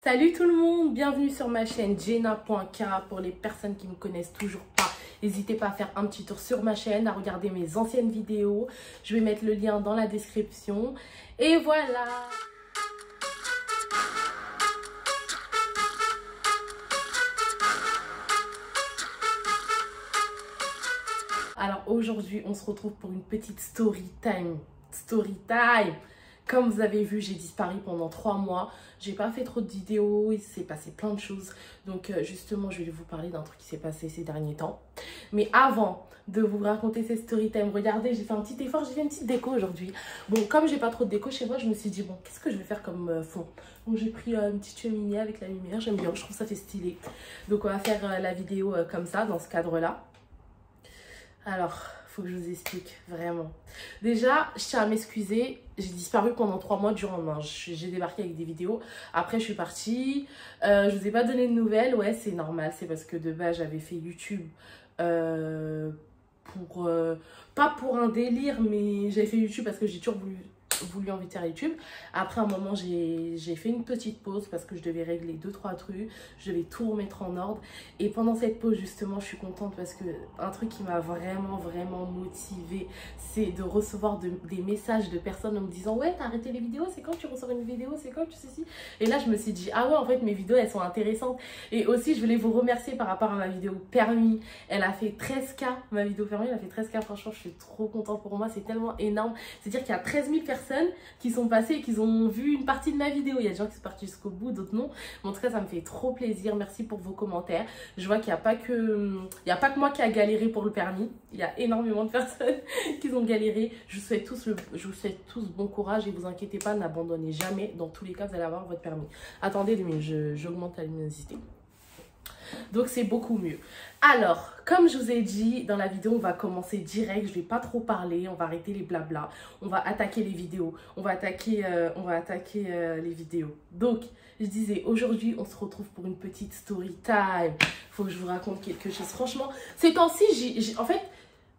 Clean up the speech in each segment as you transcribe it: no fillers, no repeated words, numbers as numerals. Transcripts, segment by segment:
Salut tout le monde, bienvenue sur ma chaîne Jenna.k. Pour les personnes qui ne me connaissent toujours pas, n'hésitez pas à faire un petit tour sur ma chaîne, à regarder mes anciennes vidéos. Je vais mettre le lien dans la description. Et voilà. Alors aujourd'hui, on se retrouve pour une petite story time. Story time. Comme vous avez vu, j'ai disparu pendant 3 mois. J'ai pas fait trop de vidéos, il s'est passé plein de choses. Donc justement, je vais vous parler d'un truc qui s'est passé ces derniers temps. Mais avant de vous raconter ces story time, regardez, j'ai fait un petit effort, j'ai fait une petite déco aujourd'hui. Bon, comme j'ai pas trop de déco chez moi, je me suis dit, bon, qu'est-ce que je vais faire comme fond? Donc j'ai pris une petite cheminée avec la lumière, j'aime bien, je trouve ça fait stylé. Donc on va faire la vidéo comme ça, dans ce cadre-là. Alors, faut que je vous explique, vraiment. Déjà, je tiens à m'excuser, j'ai disparu pendant 3 mois du jour au lendemain. J'ai débarqué avec des vidéos, après je suis partie. Je vous ai pas donné de nouvelles, ouais, c'est normal. C'est parce que de base, j'avais fait YouTube pour... pas pour un délire, mais j'avais fait YouTube parce que j'ai toujours voulu envie de faire YouTube. Après un moment, j'ai fait une petite pause parce que je devais régler 2-3 trucs, je devais tout remettre en ordre. Et pendant cette pause, justement, je suis contente parce que un truc qui m'a vraiment motivée, c'est de recevoir des messages de personnes en me disant, ouais, t'as arrêté les vidéos, c'est quand tu ressors une vidéo, c'est quand tu sais si. Et là, je me suis dit, ah ouais, en fait, mes vidéos, elles sont intéressantes. Et aussi, je voulais vous remercier par rapport à ma vidéo permis. Elle a fait 13K, ma vidéo permis, elle a fait 13K. Franchement, je suis trop contente pour moi, c'est tellement énorme. C'est-à-dire qu'il y a 13 000 personnes qui sont passées et qui ont vu une partie de ma vidéo. Il y a des gens qui sont partis jusqu'au bout, d'autres non. Mais en tout cas, ça me fait trop plaisir. Merci pour vos commentaires. Je vois qu'il n'y a pas que moi qui a galéré pour le permis. Il y a énormément de personnes qui ont galéré. Je vous souhaite tous bon courage et vous inquiétez pas, n'abandonnez jamais. Dans tous les cas, vous allez avoir votre permis. Attendez, j'augmente la luminosité. Donc c'est beaucoup mieux. Alors, comme je vous ai dit, dans la vidéo, on va commencer direct. Je vais pas trop parler, on va arrêter les blabla. On va attaquer les vidéos. On va attaquer les vidéos. Donc, je disais, aujourd'hui, on se retrouve pour une petite story time. Faut que je vous raconte quelque chose. Franchement, ces temps-ci, en fait,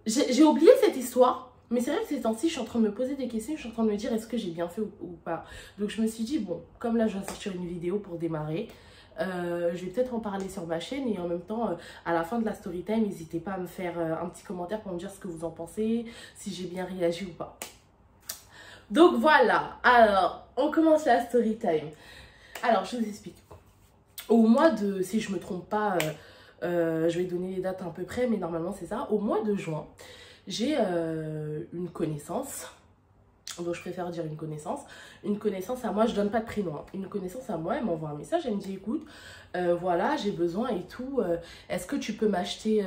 j'ai oublié cette histoire. Mais c'est vrai que ces temps-ci, je suis en train de me poser des questions. Je suis en train de me dire, est-ce que j'ai bien fait ou pas. Donc, je me suis dit, bon, comme là, je vais sortir une vidéo pour démarrer. Je vais peut-être en parler sur ma chaîne et en même temps à la fin de la story time, n'hésitez pas à me faire un petit commentaire pour me dire ce que vous en pensez, si j'ai bien réagi ou pas. Donc voilà, alors on commence la story time. Alors je vous explique. Au mois de, si je me trompe pas, je vais donner les dates à peu près, mais normalement c'est ça. Au mois de juin, j'ai une connaissance. Donc je préfère dire une connaissance à moi, je donne pas de prénom, hein. Une connaissance à moi, elle m'envoie un message, elle me dit, écoute, voilà, j'ai besoin et tout, est-ce que tu peux m'acheter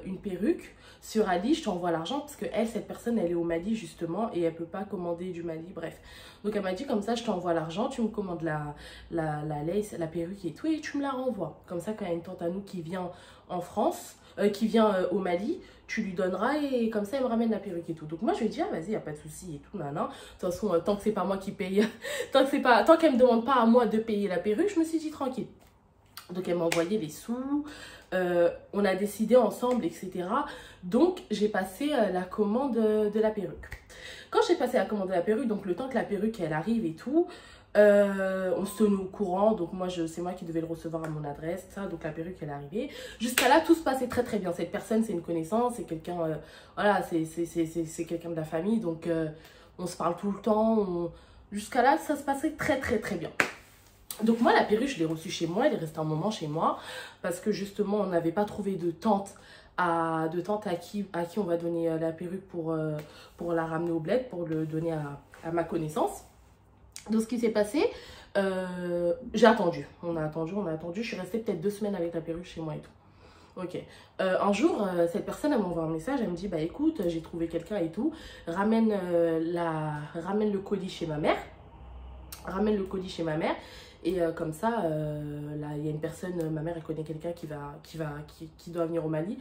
une perruque sur Ali, je t'envoie l'argent, parce que elle, cette personne, elle est au Mali justement, et elle peut pas commander du Mali, bref. Donc elle m'a dit, comme ça, je t'envoie l'argent, tu me commandes la lace, la perruque et tout, et tu me la renvoies. Comme ça, quand il y a une tante à nous qui vient en France, qui vient au Mali, tu lui donneras et comme ça elle me ramène la perruque et tout. Donc moi je lui ai dit, ah vas-y, il n'y a pas de souci et tout, nanan. De toute façon, tant que c'est pas moi qui paye, tant qu'elle me demande pas à moi de payer la perruque, je me suis dit tranquille. Donc elle m'a envoyé les sous, on a décidé ensemble, etc. Donc j'ai passé la commande de la perruque. Quand j'ai passé la commande de la perruque, donc le temps que la perruque elle arrive et tout, on se tenait au courant, donc moi c'est moi qui devais le recevoir à mon adresse, ça, donc la perruque elle est arrivée. Jusqu'à là tout se passait très bien. Cette personne c'est une connaissance, c'est quelqu'un, voilà, c'est quelqu'un de la famille, donc on se parle tout le temps. Jusqu'à là ça se passait très bien. Donc moi la perruque je l'ai reçue chez moi, elle est restée un moment chez moi parce que justement on n'avait pas trouvé de tante à qui on va donner la perruque pour la ramener au bled, pour le donner à ma connaissance. Donc ce qui s'est passé, j'ai attendu, on a attendu, je suis restée peut-être 2 semaines avec la perruque chez moi et tout. Ok, un jour, cette personne, elle m'envoie un message, elle me dit, bah écoute, j'ai trouvé quelqu'un et tout, ramène le colis chez ma mère, et comme ça, là, il y a une personne, ma mère, elle connaît quelqu'un qui doit venir au Mali.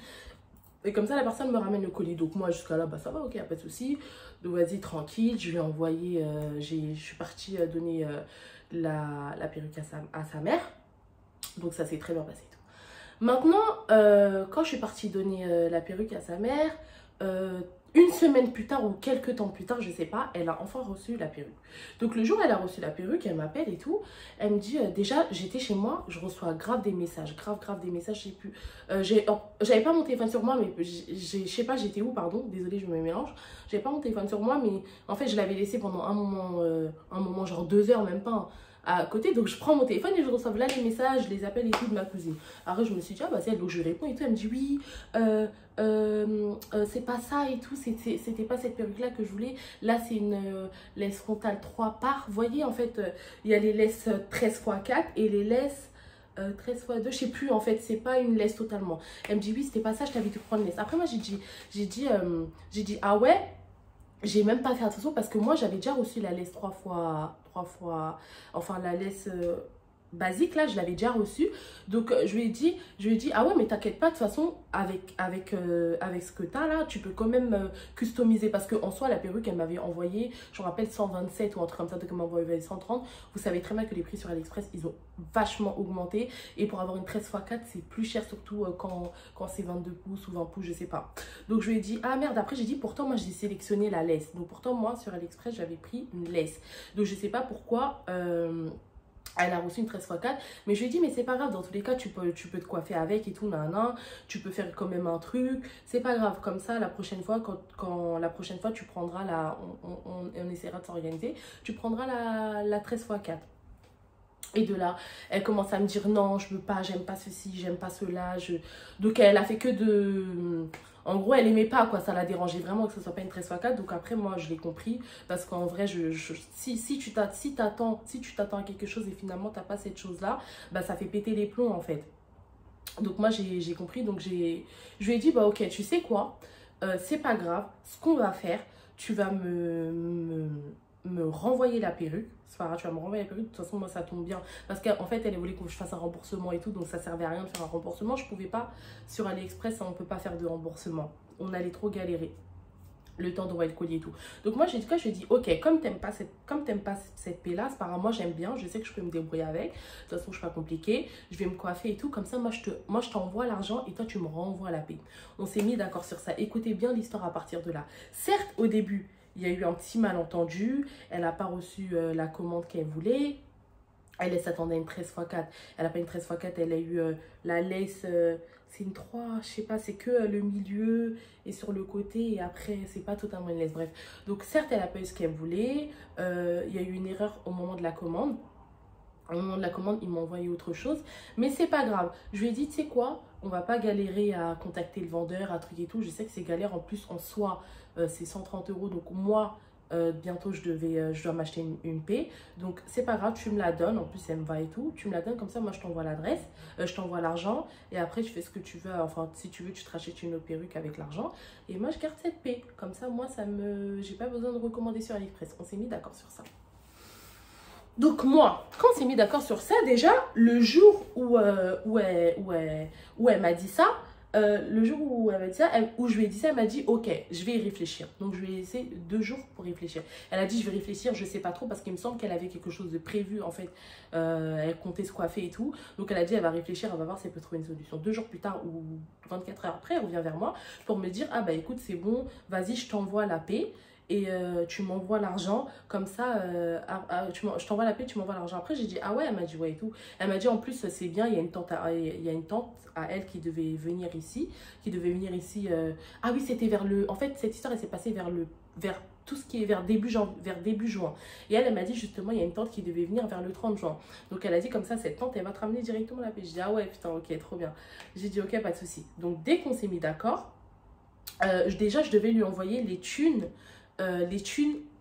Et comme ça, la personne me ramène le colis. Donc moi, jusqu'à là, bah ça va, ok, y a pas de souci. Donc vas-y, tranquille. Je lui ai envoyé, je suis partie donner la perruque à sa mère. Donc ça s'est très bien passé et tout. Maintenant, quand je suis partie donner la perruque à sa mère, Une semaine plus tard ou quelques temps plus tard, je sais pas, elle a enfin reçu la perruque. Donc le jour où elle a reçu la perruque, elle m'appelle et tout. Elle me dit, déjà, j'étais chez moi, je reçois grave des messages, grave des messages, je sais plus. J'avais pas mon téléphone sur moi, mais je sais pas, j'étais où, pardon, désolée, je me mélange. J'avais pas mon téléphone sur moi, mais en fait, je l'avais laissé pendant un moment, genre 2 heures, même pas, hein, à côté. Donc je prends mon téléphone et je reçois là les messages, les appels et tout de ma cousine. Après, je me suis dit, ah bah c'est elle, donc je lui réponds et tout. Elle me dit, oui, c'est pas ça et tout, c'était pas cette perruque là que je voulais. Là c'est une laisse frontale 3 parts. Vous voyez, en fait il y a les laisses 13x4 et les laisses 13x2, je sais plus, en fait c'est pas une laisse totalement. Elle me dit oui, c'était pas ça, je t'avais dû prendre une laisse. Après moi j'ai dit ah ouais, j'ai même pas fait attention parce que moi j'avais déjà reçu la laisse 3 fois, enfin la laisse basique là, je l'avais déjà reçue. Donc je lui ai dit ah ouais, mais t'inquiète pas, de toute façon avec ce que t'as là, tu peux quand même customiser, parce que en soi la perruque elle m'avait envoyé, je me rappelle 127 ou un truc comme ça, donc elle m'a envoyé 130. Vous savez très bien que les prix sur AliExpress ils ont vachement augmenté, et pour avoir une 13x4 c'est plus cher, surtout quand c'est 22 pouces ou 20 pouces, je sais pas. Donc je lui ai dit ah merde. Après j'ai dit pourtant moi j'ai sélectionné la laisse, donc pourtant moi sur AliExpress j'avais pris une laisse, donc je sais pas pourquoi elle a reçu une 13x4, mais je lui ai dit mais c'est pas grave, dans tous les cas tu peux te coiffer avec et tout, nan, tu peux faire quand même un truc, c'est pas grave, comme ça la prochaine fois quand la prochaine fois tu prendras on essaiera de s'organiser, tu prendras la 13x4. Et de là, elle commence à me dire non, je veux pas, j'aime pas ceci, j'aime pas cela. Donc elle a fait que de... En gros, elle aimait pas, quoi. Ça l'a dérangé vraiment que ce soit pas une 13x4. Donc après, moi, je l'ai compris. Parce qu'en vrai, si tu t'attends à quelque chose et finalement, t'as pas cette chose-là, bah ça fait péter les plombs, en fait. Donc moi, j'ai compris. Donc je lui ai dit, bah ok, tu sais quoi, c'est pas grave. Ce qu'on va faire, tu vas me renvoyer la perruque. C'est pas grave, tu vas me renvoyer la perruque. De toute façon, moi, ça tombe bien. Parce qu'en fait, elle voulait que je fasse un remboursement et tout. Donc, ça servait à rien de faire un remboursement. Je pouvais pas. Sur AliExpress, on peut pas faire de remboursement. On allait trop galérer. Le temps d'envoyer le colis et tout. Donc, moi, je lui ai dit, ok, comme t'aimes pas cette paix là, c'est pas grave, moi, j'aime bien. Je sais que je peux me débrouiller avec. De toute façon, je suis pas compliquée. Je vais me coiffer et tout. Comme ça, moi, je t'envoie l'argent et toi, tu me renvoies la paix. On s'est mis d'accord sur ça. Écoutez bien l'histoire à partir de là. Certes, au début, il y a eu un petit malentendu, elle n'a pas reçu la commande qu'elle voulait. Elle s'attendait à une 13x4. Elle n'a pas une 13x4, elle a eu la laisse, c'est une 3, je sais pas, c'est que le milieu et sur le côté. Et après, c'est pas totalement une laisse, bref. Donc certes, elle n'a pas eu ce qu'elle voulait. Il y a eu une erreur au moment de la commande. Au moment de la commande, il m'a envoyé autre chose. Mais c'est pas grave. Je lui ai dit, tu sais quoi, on va pas galérer à contacter le vendeur, à truc et tout. Je sais que c'est galère. En plus, en soi, c'est 130 €. Donc moi, bientôt, je dois m'acheter une paix. Donc c'est pas grave, tu me la donnes. En plus, elle me va et tout. Tu me la donnes comme ça. Moi, je t'envoie l'adresse. Je t'envoie l'argent. Et après, tu fais ce que tu veux. Enfin, si tu veux, tu te rachètes une autre perruque avec l'argent. Et moi, je garde cette paix. Comme ça, moi, j'ai pas besoin de recommander sur AliExpress. On s'est mis d'accord sur ça. Donc moi, quand on s'est mis d'accord sur ça, déjà, le jour où elle m'a dit ça, le jour où elle m'a dit ça, où je lui ai dit ça, elle m'a dit ok, je vais y réfléchir. Donc je lui ai laissé 2 jours pour réfléchir. Elle a dit je vais réfléchir, je sais pas trop, parce qu'il me semble qu'elle avait quelque chose de prévu en fait. Elle comptait se coiffer et tout. Donc elle a dit elle va réfléchir, elle va voir si elle peut trouver une solution. 2 jours plus tard ou 24 heures après, elle revient vers moi pour me dire ah bah écoute c'est bon, vas-y je t'envoie la paix. Et tu m'envoies l'argent, comme ça, je t'envoie la paix, tu m'envoies l'argent. Après, j'ai dit, ah ouais, elle m'a dit, ouais et tout. Elle m'a dit, en plus, c'est bien, il y a une tante à elle qui devait venir ici. Ah oui, c'était vers le... En fait, cette histoire, elle s'est passée vers tout ce qui est vers début juin. Et elle m'a dit, justement, il y a une tante qui devait venir vers le 30 juin. Donc, elle a dit, comme ça, cette tante, elle va te ramener directement la paix. J'ai dit, ah ouais, putain, ok, trop bien. J'ai dit, ok, pas de souci. Donc, dès qu'on s'est mis d'accord, déjà, je devais lui envoyer les thunes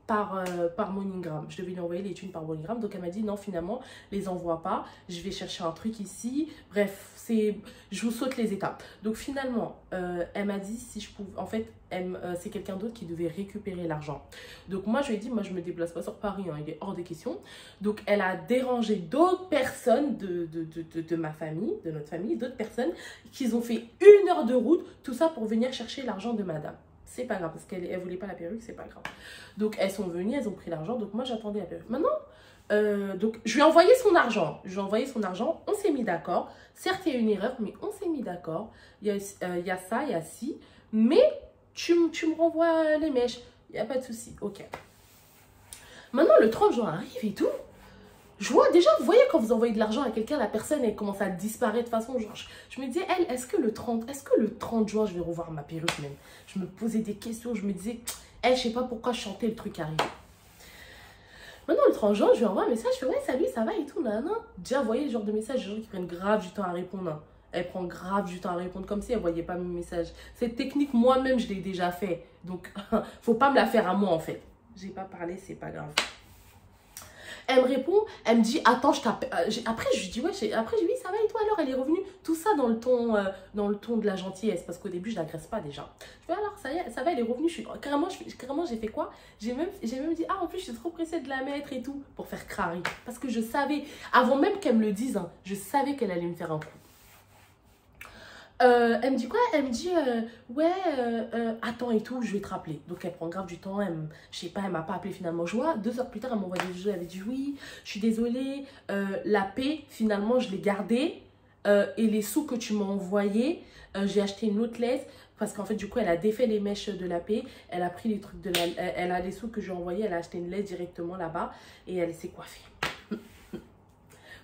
par MoneyGram. Je devais lui envoyer les thunes par MoneyGram. Donc elle m'a dit non, finalement, les envoie pas. Je vais chercher un truc ici. Bref, je vous saute les étapes. Donc finalement, elle m'a dit si je pouvais. En fait, c'est quelqu'un d'autre qui devait récupérer l'argent. Donc moi, je lui ai dit, moi, je me déplace pas sur Paris, hein, il est hors de question. Donc elle a dérangé d'autres personnes de ma famille, de notre famille, d'autres personnes qui ont fait 1 heure de route, tout ça pour venir chercher l'argent de madame. C'est pas grave, parce qu'elle voulait pas la perruque, c'est pas grave. Donc, elles sont venues, elles ont pris l'argent. Donc, moi, j'attendais la perruque. Maintenant, donc, je lui ai envoyé son argent. On s'est mis d'accord. Certes, il y a une erreur, mais on s'est mis d'accord. Il y a ça, il y a ci. Mais, tu me renvoies les mèches. Il n'y a pas de souci. Ok. Maintenant, le 30 juin arrive et tout. Je vois déjà, vous voyez, quand vous envoyez de l'argent à quelqu'un, la personne, elle commence à disparaître de façon. Genre, je me disais, elle, est-ce que le 30 juin, je vais revoir ma perruque même? Je me posais des questions. Je me disais, elle, je sais pas pourquoi je chantais le truc arrive. Maintenant, le 30 juin, je lui envoie un message. Je fais, ouais, salut, ça va et tout. Nan, nan. Déjà, vous voyez le genre de message, les gens qui prennent grave du temps à répondre. Hein. Elle prend grave du temps à répondre comme si elle ne voyait pas mes messages. Cette technique, moi-même, je l'ai déjà fait. Donc, faut pas me la faire à moi, en fait. J'ai pas parlé, c'est pas grave. Elle me répond, elle me dit, attends, je t'appelle. Après, je lui dis, ouais, après, je lui dis, ça va et toi alors? Elle est revenue. Tout ça dans le ton de la gentillesse, parce qu'au début, je ne l'agresse pas déjà. Je fais, alors, ça y est, ça va, elle est revenue. Carrément, j'ai fait quoi? J'ai même dit, ah, en plus, je suis trop pressée de la mettre et tout, pour faire crari. Parce que je savais, avant même qu'elle me le dise, hein, je savais qu'elle allait me faire un coup. Elle me dit quoi? Elle me dit ouais attends et tout, je vais te rappeler. Donc elle prend grave du temps, je sais pas, elle m'a pas appelé finalement. Je vois 2 heures plus tard, elle m'envoie des jeux, elle avait dit oui, je suis désolée, la paix finalement je l'ai gardée et les sous que tu m'as envoyés, j'ai acheté une autre laisse parce qu'en fait du coup elle a défait les mèches de la paix, elle a pris les trucs de la, elle a les sous que j'ai envoyés, elle a acheté une laisse directement là-bas et elle s'est coiffée.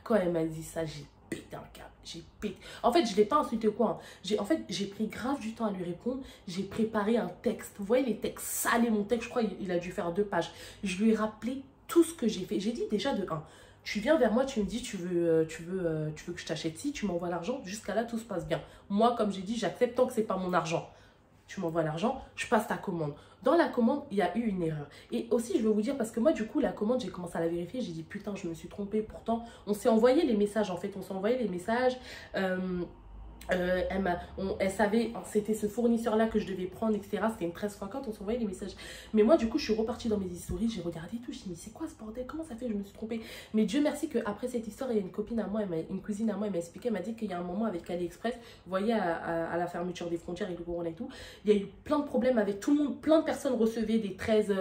Quand elle m'a dit ça, j'ai pété un câble. J'ai pété. En fait, je ne l'ai pas insulté quoi. Hein. En fait, j'ai pris grave du temps à lui répondre. J'ai préparé un texte. Vous voyez les textes salés, mon texte, je crois il a dû faire 2 pages. Je lui ai rappelé tout ce que j'ai fait. J'ai dit déjà de 1. Tu viens vers moi, tu me dis tu veux que je t'achète ci, tu m'envoies l'argent. Jusqu'à là, tout se passe bien. Moi, comme j'ai dit, j'accepte tant que ce n'est pas mon argent. Tu m'envoies l'argent, je passe ta commande. Dans la commande, il y a eu une erreur. Et aussi, je vais vous dire, parce que moi, du coup, la commande, j'ai commencé à la vérifier. J'ai dit, putain, je me suis trompée. Pourtant, on s'est envoyé les messages, en fait. On s'est envoyé les messages. Elle savait, c'était ce fournisseur-là que je devais prendre, etc. C'était une 1350, on s'envoyait les messages. Mais moi, du coup, je suis repartie dans mes historiques, j'ai regardé tout. Je me suis dit, mais c'est quoi ce bordel? Comment ça fait? Je me suis trompée. Mais Dieu merci qu'après cette histoire, il y a une copine à moi, une cousine à moi, elle m'a expliqué, elle m'a dit qu'il y a un moment avec AliExpress, vous voyez, à la fermeture des frontières avec le corona et tout, il y a eu plein de problèmes avec tout le monde. Plein de personnes recevaient des 13,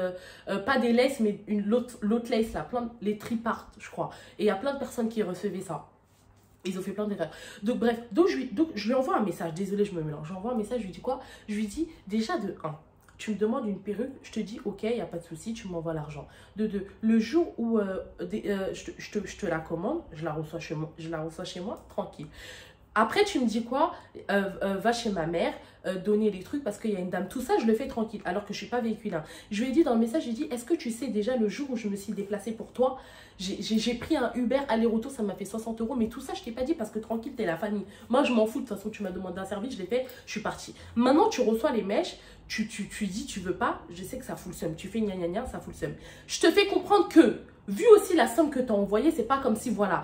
pas des laces, mais l'autre lace, là, les triparts, je crois. Et il y a plein de personnes qui recevaient ça. Ils ont fait plein d'erreurs. Donc bref, donc je lui envoie un message. Désolée, je me mélange. J'envoie un message, je lui dis quoi? Je lui dis déjà de 1. Tu me demandes une perruque, je te dis ok, il n'y a pas de souci, tu m'envoies l'argent. De 2, le jour où je te la commande, je la reçois chez moi, tranquille. Après, tu me dis quoi? Va chez ma mère, donner les trucs parce qu'il y a une dame. Tout ça, je le fais tranquille, alors que je ne suis pas véhiculée. Je lui ai dit dans le message, j'ai dit, est-ce que tu sais déjà le jour où je me suis déplacée pour toi, j'ai pris un Uber aller-retour, ça m'a fait 60 €. Mais tout ça, je ne t'ai pas dit parce que tranquille, t'es la famille. Moi, je m'en fous. De toute façon, tu m'as demandé un service, je l'ai fait, je suis partie. Maintenant, tu reçois les mèches, tu dis, tu veux pas, je sais que ça fout le seum. Tu fais gna gna gna, ça fout le seum. Je te fais comprendre que, vu aussi la somme que tu as envoyée, c'est pas comme si, voilà,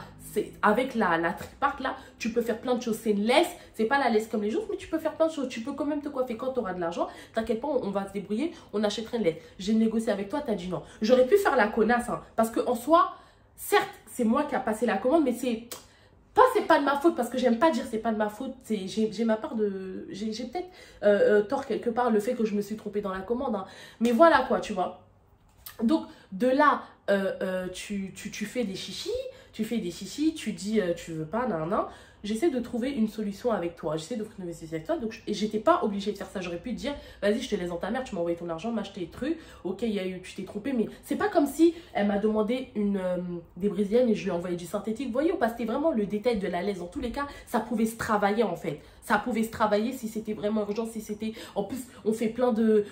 avec la tripart là, tu peux faire plein de choses. C'est une laisse, c'est pas la laisse comme les autres, mais tu peux faire plein de choses. Tu peux quand même te coiffer quand tu auras de l'argent. T'inquiète pas, on va se débrouiller, on achètera une laisse. J'ai négocié avec toi, tu as dit non. J'aurais pu faire la connasse, hein, parce qu'en soi, certes, c'est moi qui a passé la commande, mais c'est pas de ma faute, parce que j'aime pas dire c'est pas de ma faute. J'ai ma part de... J'ai peut-être tort quelque part, le fait que je me suis trompée dans la commande. Hein. Mais voilà quoi, tu vois. Donc, de là, tu fais des chichis, tu dis tu veux pas, nan, nan. J'essaie de trouver une solution avec toi, j'essaie de trouver une solution avec toi. Donc, et j'étais pas obligée de faire ça. J'aurais pu te dire, vas-y, je te laisse dans ta mère, tu m'as envoyé ton argent, m'acheter des trucs. Ok, tu t'es trompé, mais c'est pas comme si elle m'a demandé des brésiliennes et je lui ai envoyé du synthétique. Vous voyez, parce que c'était vraiment le détail de la laisse. Dans tous les cas, ça pouvait se travailler en fait. Ça pouvait se travailler si c'était vraiment urgent, si c'était... En plus, on fait plein de...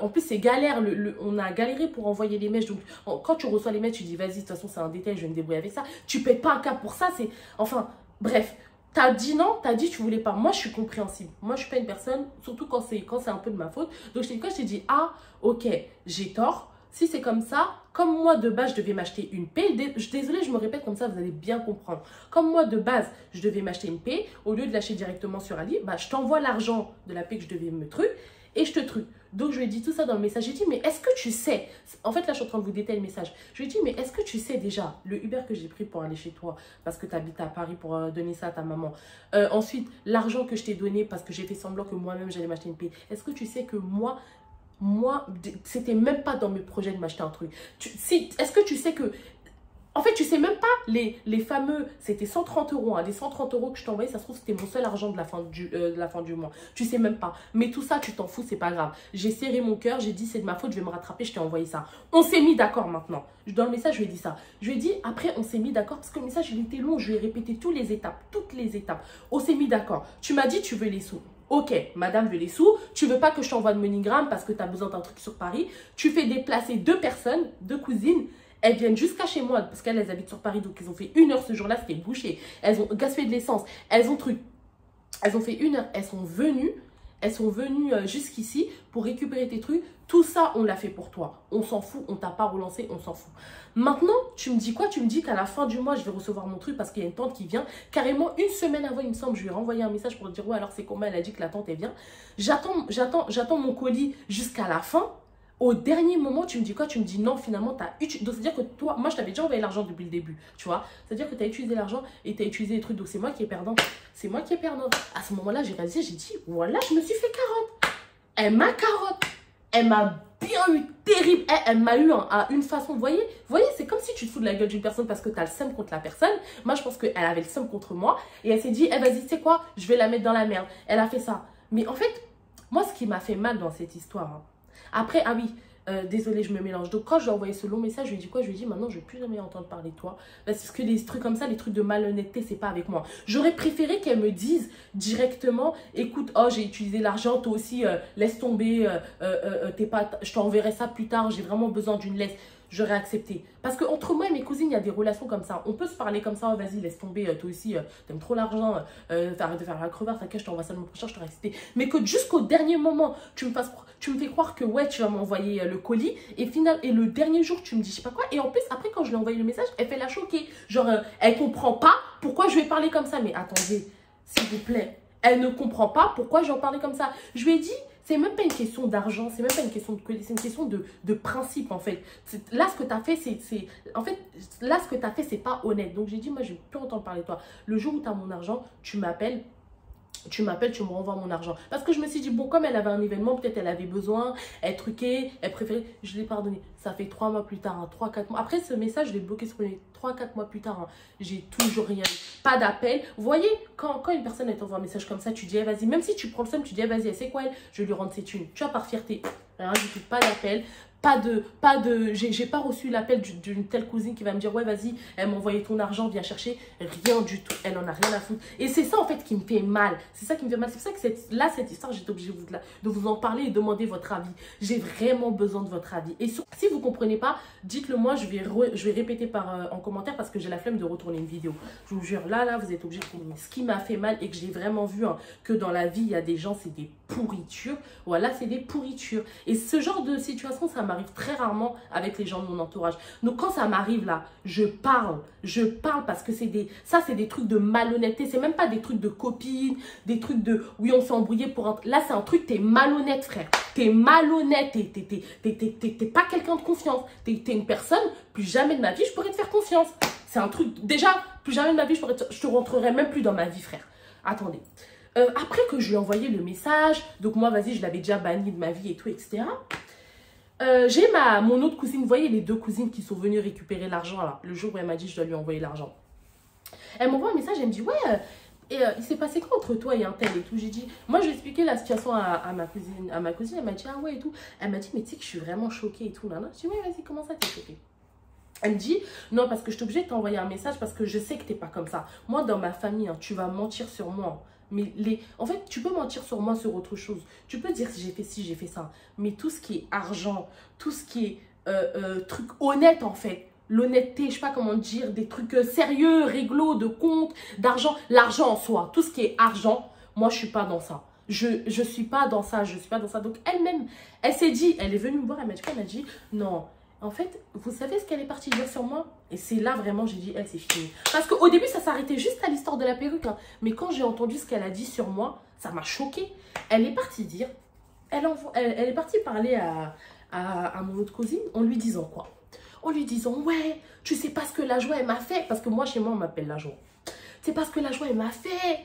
en plus, c'est galère. On a galéré pour envoyer les mèches. Donc, quand tu reçois les mèches, tu dis, vas-y, de toute façon, c'est un détail, je vais me débrouiller avec ça. Tu payes pas un cap pour ça. C'est... Enfin, bref. T'as dit non, t'as dit tu voulais pas. Moi, je suis compréhensible. Moi, je suis pas une personne, surtout quand c'est un peu de ma faute. Donc, je t'ai dit quoi? Je t'ai dit, ah, ok, j'ai tort. Si c'est comme ça, comme moi de base, je devais m'acheter une paix. Désolée, je me répète comme ça, vous allez bien comprendre. Comme moi de base, je devais m'acheter une paix. Au lieu de l'acheter directement sur Ali, bah, je t'envoie l'argent de la paix que je devais me truc et je te truc. Donc, je lui ai dit tout ça dans le message. J'ai dit, mais est-ce que tu sais... En fait, là, je suis en train de vous détailler le message. Je lui ai dit, mais est-ce que tu sais déjà le Uber que j'ai pris pour aller chez toi parce que tu habites à Paris pour donner ça à ta maman. Ensuite, l'argent que je t'ai donné parce que j'ai fait semblant que moi-même, j'allais m'acheter une paix. Est-ce que tu sais que moi, c'était même pas dans mes projets de m'acheter un truc. Est-ce que tu sais que En fait, tu sais même pas, les fameux, c'était 130 euros, hein, les 130 euros que je t'ai envoyé, ça se trouve, c'était mon seul argent de la fin du mois. Tu sais même pas. Mais tout ça, tu t'en fous, c'est pas grave. J'ai serré mon cœur, j'ai dit, c'est de ma faute, je vais me rattraper, je t'ai envoyé ça. On s'est mis d'accord maintenant. Dans le message, je lui ai dit ça. Je lui ai dit, après, on s'est mis d'accord, parce que le message, il était long, je lui ai répété toutes les étapes. On s'est mis d'accord. Tu m'as dit, tu veux les sous. Ok, madame veut les sous, tu veux pas que je t'envoie de MoneyGram parce que tu as besoin d'un truc sur Paris. Tu fais déplacer 2 personnes, 2 cousines. Elles viennent jusqu'à chez moi parce qu'elles habitent sur Paris. Donc, ils ont fait 1 heure ce jour-là, c'était bouché. Elles ont gaspillé de l'essence. Elles ont fait 1 heure. Elles sont venues jusqu'ici pour récupérer tes trucs. Tout ça, on l'a fait pour toi. On s'en fout, on t'a pas relancé, on s'en fout. Maintenant, tu me dis quoi? Tu me dis qu'à la fin du mois, je vais recevoir mon truc parce qu'il y a une tante qui vient. Carrément, 1 semaine avant, il me semble, je lui ai renvoyé un message pour lui dire, ouais, alors c'est comment? Elle a dit que la tante, elle vient. J'attends mon colis jusqu'à la fin. Au dernier moment, tu me dis quoi? Tu me dis non, finalement, tu as utilisé. Donc, c'est-à-dire que toi, moi, je t'avais déjà envoyé l'argent depuis le début, tu vois. C'est-à-dire que tu as utilisé l'argent et tu as utilisé les trucs. Donc, c'est moi qui est perdant. C'est moi qui est perdant. À ce moment-là, j'ai réalisé, j'ai dit, voilà, je me suis fait carotte. Elle m'a carotte. Elle m'a bien eu terrible. Elle m'a eu à une façon, vous voyez, c'est comme si tu te fous de la gueule d'une personne parce que tu as le seum contre la personne. Moi, je pense qu'elle avait le seum contre moi. Et elle s'est dit, eh, vas-y, tu sais quoi? Je vais la mettre dans la merde. Elle a fait ça. Mais en fait, moi, ce qui m'a fait mal dans cette histoire, hein, après, ah oui, désolée, je me mélange. Donc, quand je lui ai envoyé ce long message, je lui ai dit quoi? Je lui ai dit, maintenant, je ne vais plus jamais entendre parler de toi. Parce que les trucs comme ça, les trucs de malhonnêteté, c'est pas avec moi. J'aurais préféré qu'elle me dise directement, écoute, oh, j'ai utilisé l'argent, toi aussi, laisse tomber, je t'enverrai ça plus tard, j'ai vraiment besoin d'une laisse. J'aurais accepté. Parce qu'entre moi et mes cousines, il y a des relations comme ça. On peut se parler comme ça, oh, vas-y, laisse tomber, toi aussi, t'aimes trop l'argent, t'arrêtes de faire la crevard, t'inquiète, je t'envoie ça le mois prochain, je t'aurais accepté. Mais que jusqu'au dernier moment, tu me fais croire que ouais, tu vas m'envoyer le colis, et le dernier jour, tu me dis je sais pas quoi. Et en plus, après, quand je lui ai envoyé le message, elle fait la choquée. Genre, elle comprend pas pourquoi je vais parler comme ça. Mais attendez, s'il vous plaît, elle ne comprend pas pourquoi j'en parlais comme ça. Je lui ai dit, c'est même pas une question d'argent, c'est même pas une question de colis, c'est une question de principe en fait. Là, ce que tu as fait, c'est pas honnête. Donc, j'ai dit, moi, je vais plus entendre parler de toi. Le jour où tu as mon argent, tu m'appelles, tu me renvoies mon argent. Parce que je me suis dit, bon, comme elle avait un événement, peut-être elle avait besoin, elle truquait, elle préférait, je l'ai pardonné. Ça fait 3 mois plus tard, hein, 3-4 mois. Après, ce message, je l'ai bloqué sur les 3-4 mois plus tard. Hein, j'ai toujours rien eu. Pas d'appel. Vous voyez, quand une personne t'envoie un message comme ça, tu dis, eh, vas-y, même si tu prends le seum, tu dis, eh, vas-y, c'est quoi elle? Je vais lui rendre ses thunes. Tu vois, par fierté. Rien du tout, pas d'appel. J'ai pas reçu l'appel d'une telle cousine qui va me dire, ouais, vas-y, elle m'a envoyé ton argent, viens chercher. Rien du tout. Elle en a rien à foutre. Et c'est ça, en fait, qui me fait mal. C'est ça qui me fait mal. C'est pour ça que cette histoire, j'étais obligée de vous en parler et demander votre avis. J'ai vraiment besoin de votre avis. Et si vous comprenez pas, dites-le moi, je vais répéter en commentaire parce que j'ai la flemme de retourner une vidéo. Je vous jure, là, vous êtes obligés de comprendre. Ce qui m'a fait mal et que j'ai vraiment vu hein, que dans la vie, il y a des gens, c'est des pourritures. Voilà, c'est des pourritures. Et ce genre de situation, ça m'arrive très rarement avec les gens de mon entourage. Donc, quand ça m'arrive là, je parle parce que c'est des trucs de malhonnêteté. C'est même pas des trucs de copines, des trucs de, oui, on s'est embrouillé pour un... Là, c'est un truc, t'es malhonnête, frère. T'es malhonnête, t'es pas quelqu'un de confiance. T'es une personne, plus jamais de ma vie, je pourrais te faire confiance. C'est un truc, déjà, plus jamais de ma vie, je te rentrerai même plus dans ma vie, frère. Attendez. Après que je lui ai envoyé le message, donc moi, vas-y, je l'avais déjà banni de ma vie et tout, etc. J'ai mon autre cousine, vous voyez les 2 cousines qui sont venues récupérer l'argent là, le jour où elle m'a dit je dois lui envoyer l'argent. Elle m'envoie un message, elle me dit ouais, il s'est passé quoi entre toi et un tel et tout. J'ai dit, moi j'ai expliqué la situation à ma cousine, elle m'a dit ah ouais et tout. Elle m'a dit mais tu sais que je suis vraiment choquée et tout. Là, je dis ouais vas-y, comment ça t'es choquée? Elle me dit, non, parce que je suis obligée de t'envoyer un message parce que je sais que t'es pas comme ça. Moi, dans ma famille, hein, tu vas mentir sur moi. Mais en fait, tu peux mentir sur moi sur autre chose. Tu peux dire si j'ai fait ci, j'ai fait ça. Mais tout ce qui est argent, tout ce qui est truc honnête, en fait, l'honnêteté, je sais pas comment dire, des trucs sérieux, réglo, de compte, d'argent, l'argent en soi, tout ce qui est argent, moi, je suis pas dans ça. Je suis pas dans ça, je suis pas dans ça. Donc, elle-même, elle s'est dit, elle est venue me voir, elle m'a dit, non. En fait, vous savez ce qu'elle est partie dire sur moi? Et c'est là vraiment, j'ai dit, elle, c'est fini. Parce qu'au début, ça s'arrêtait juste à l'histoire de la perruque. Hein. Mais quand j'ai entendu ce qu'elle a dit sur moi, ça m'a choquée. Elle est partie dire, elle est partie parler à mon autre cousine en lui disant quoi? En lui disant, ouais, tu sais pas ce que la joie, elle m'a fait. Parce que moi, chez moi, on m'appelle la joie. C'est parce que la joie, elle m'a fait.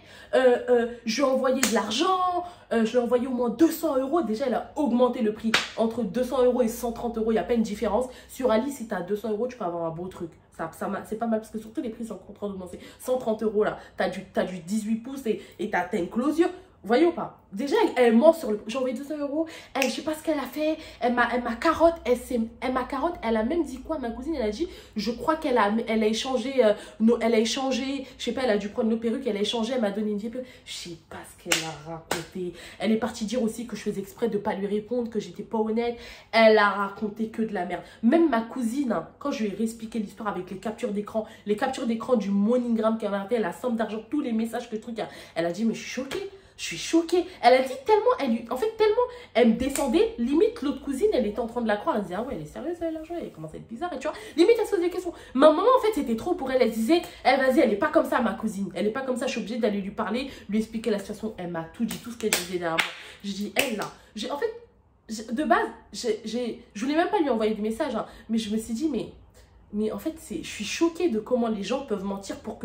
Je lui ai envoyé de l'argent. Je lui ai envoyé au moins 200 euros. Déjà, elle a augmenté le prix. Entre 200 euros et 130 euros, il n'y a pas une différence. Sur Ali, si tu as 200 euros, tu peux avoir un beau truc. C'est pas mal parce que surtout les prix sont en train d'augmenter. 130 € là, t'as du 18 pouces et t'as une closure. Voyez ou pas? Déjà, elle ment sur le... J'ai envoyé 200 €. Elle, je sais pas ce qu'elle a fait. Elle m'a carotte. Elle m'a carotte. Elle a même dit quoi? Ma cousine, elle a dit, je crois qu'elle a échangé... elle a échangé... Je sais pas, elle a dû prendre nos perruques. Elle a échangé. Elle m'a donné une vieille perruque. Je sais pas ce qu'elle a raconté. Elle est partie dire aussi que je faisais exprès de pas lui répondre, que j'étais pas honnête. Elle a raconté que de la merde. Même ma cousine, hein, quand je lui ai réexpliqué l'histoire avec les captures d'écran du MoneyGram qu'elle avait fait, la somme d'argent, tous les messages, que truc, elle a dit, mais je suis choquée. Je suis choquée. Elle a dit tellement, tellement, elle me descendait. Limite, l'autre cousine, elle était en train de la croire. Elle disait, ah ouais, elle est sérieuse, elle a l'argent. Elle commence à être bizarre. Et tu vois, limite, elle se posait des questions. Ma maman, en fait, c'était trop pour elle. Elle disait, vas-y, elle est pas comme ça, ma cousine. Elle est pas comme ça. Je suis obligée d'aller lui parler, lui expliquer la situation. Elle m'a tout dit, tout ce qu'elle disait derrière moi. Je dis, elle, là. En fait, de base, je voulais même pas lui envoyer des messages. Hein, mais je me suis dit, mais en fait, je suis choquée de comment les gens peuvent mentir pour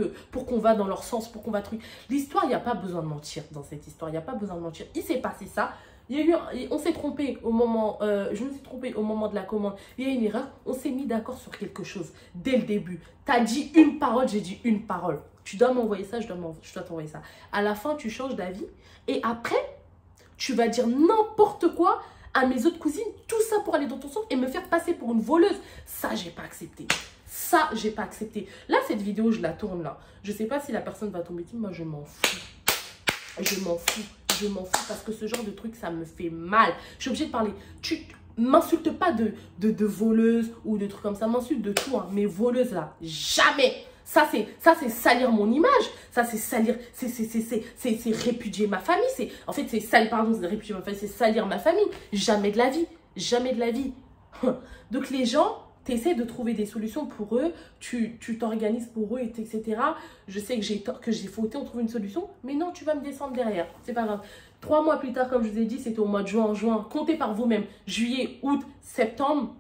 qu'on va dans leur sens, pour qu'on va truc. L'histoire, il n'y a pas besoin de mentir dans cette histoire. Il n'y a pas besoin de mentir. Il s'est passé ça. On s'est trompé au moment... je me suis trompée au moment de la commande. Il y a une erreur. On s'est mis d'accord sur quelque chose dès le début. Tu as dit une parole, j'ai dit une parole. Tu dois m'envoyer ça, je dois t'envoyer ça. À la fin, tu changes d'avis. Et après, tu vas dire n'importe quoi à mes autres cousines, tout ça pour aller dans ton sens et me faire passer pour une voleuse. Ça, j'ai pas accepté. Ça, j'ai pas accepté. Là, cette vidéo, je la tourne là. Je sais pas si la personne va tomber dessus. Moi, je m'en fous. Je m'en fous. Je m'en fous parce que ce genre de truc, ça me fait mal. Je suis obligée de parler. Tu m'insultes pas de voleuse ou de trucs comme ça. M'insulte de tout. Hein. Mais voleuse là, jamais. Ça, c'est salir mon image. Ça, c'est salir, c'est répudier ma famille. En fait, c'est salir, pardon, c'est répudier ma famille, c'est salir ma famille. Jamais de la vie. Jamais de la vie. Donc, les gens, tu essaies de trouver des solutions pour eux. Tu t'organises pour eux, etc. Je sais que j'ai fauté, on trouve une solution. Mais non, tu vas me descendre derrière. C'est pas grave. 3 mois plus tard, comme je vous ai dit, c'était au mois de juin. Comptez par vous-même. Juillet, août, septembre,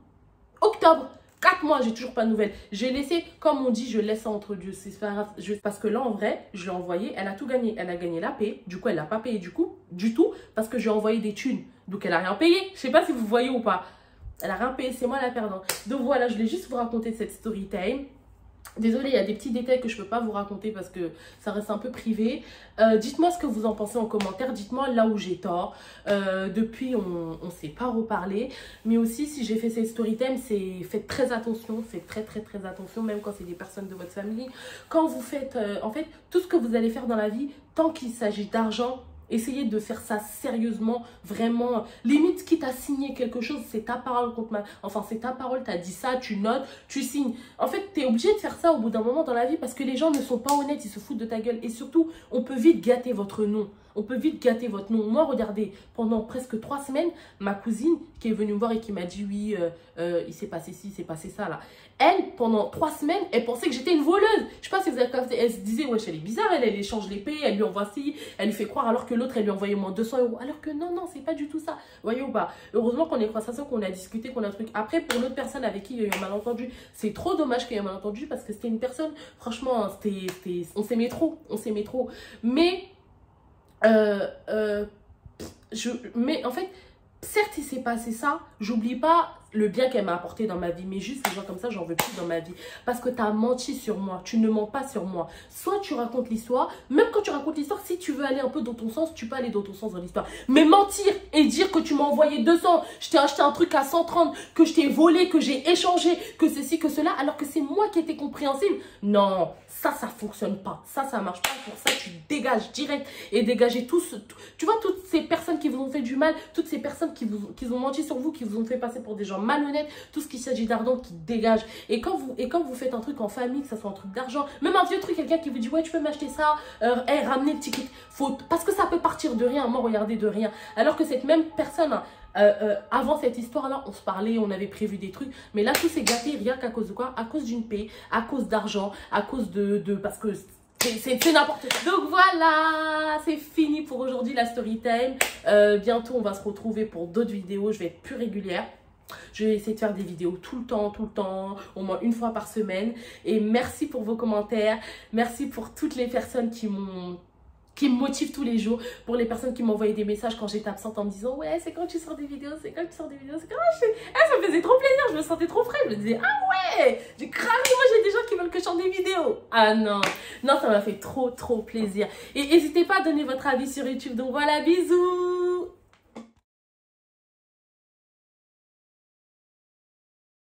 octobre. 4 mois, j'ai toujours pas de nouvelles. J'ai laissé, comme on dit, je laisse ça entre Dieu. C'est pas grave. Parce que là, en vrai, je l'ai envoyé. Elle a tout gagné. Elle a gagné la paie. Du coup, elle n'a pas payé du tout. Parce que j'ai envoyé des thunes. Donc, elle n'a rien payé. Je sais pas si vous voyez ou pas. Elle n'a rien payé. C'est moi la perdante. Donc, voilà, je voulais juste vous raconter cette story time. Désolée, il y a des petits détails que je ne peux pas vous raconter parce que ça reste un peu privé. Dites-moi ce que vous en pensez en commentaire. Dites-moi là où j'ai tort. Depuis, on ne s'est pas reparlé. Mais aussi, si j'ai fait ces story time, faites très attention. Faites très attention, même quand c'est des personnes de votre famille. Quand vous faites, en fait, tout ce que vous allez faire dans la vie, tant qu'il s'agit d'argent, essayez de faire ça sérieusement, vraiment. Limite, quitte à signer quelque chose, c'est ta parole contre ma... Enfin, c'est ta parole, tu as dit ça, tu notes, tu signes. En fait, tu es obligé de faire ça au bout d'un moment dans la vie parce que les gens ne sont pas honnêtes, ils se foutent de ta gueule. Et surtout, on peut vite gâter votre nom. On peut vite gâter votre nom. Moi, regardez, pendant presque 3 semaines, ma cousine qui est venue me voir et qui m'a dit, oui, il s'est passé ci, il s'est passé ça, là. Elle, pendant 3 semaines, elle pensait que j'étais une voleuse. Je sais pas si vous avez capté. Elle se disait, wesh, elle est bizarre, elle échange les payes, elle lui envoie ci, elle lui fait croire alors que l'autre, elle lui envoyait moins 200 €. Alors que non, c'est pas du tout ça. Voyez ou pas? Heureusement qu'on est conversation, qu'on a discuté, qu'on a un truc. Après, pour l'autre personne avec qui il y a eu un malentendu, c'est trop dommage qu'il y ait un malentendu parce que c'était une personne, franchement, on s'aimait trop. Mais, mais en fait, certes, il s'est passé ça, j'oublie pas le bien qu'elle m'a apporté dans ma vie, mais juste les gens comme ça, j'en veux plus dans ma vie. Parce que tu as menti sur moi, tu ne mens pas sur moi. Soit tu racontes l'histoire, même quand tu racontes l'histoire, si tu veux aller un peu dans ton sens, tu peux aller dans ton sens dans l'histoire. Mais mentir et dire que tu m'as envoyé 200, je t'ai acheté un truc à 130, que je t'ai volé, que j'ai échangé, que ceci, que cela, alors que c'est moi qui étais compréhensible. Non, ça fonctionne pas. Ça marche pas. Pour ça, tu dégages direct et dégagez tous. Tu vois, toutes ces personnes qui vous ont fait du mal, toutes ces personnes qui ont menti sur vous, qui vous ont fait passer pour des gens malhonnêtes, tout ce qui s'agit d'argent qui dégage. Et quand vous faites un truc en famille, que ça soit un truc d'argent, même un vieux truc, quelqu'un qui vous dit ouais, tu peux m'acheter ça, ramener le ticket, parce que ça peut partir de rien. Moi, regardez, de rien. Alors que cette même personne, avant cette histoire-là, on se parlait, on avait prévu des trucs, mais là, tout s'est gâté, rien qu'à cause de quoi? À cause d'une paix, à cause d'argent, à cause parce que c'est n'importe quoi. Donc voilà, c'est fini pour aujourd'hui la story time. Bientôt, on va se retrouver pour d'autres vidéos. Je vais être plus régulière. Je vais essayer de faire des vidéos tout le temps, au moins une fois par semaine. Et merci pour vos commentaires. Merci pour toutes les personnes qui me motivent tous les jours, pour les personnes qui m'envoyaient des messages quand j'étais absente en me disant ouais, c'est quand tu sors des vidéos, c'est quand tu sors des vidéos, c'est quand ça me faisait trop plaisir, je me sentais trop frais, je me disais ah ouais, j'ai cramé. Moi j'ai des gens que je sorte des vidéos. Ah non, non, ça m'a fait trop plaisir. Et n'hésitez pas à donner votre avis sur YouTube. Donc voilà, bisous.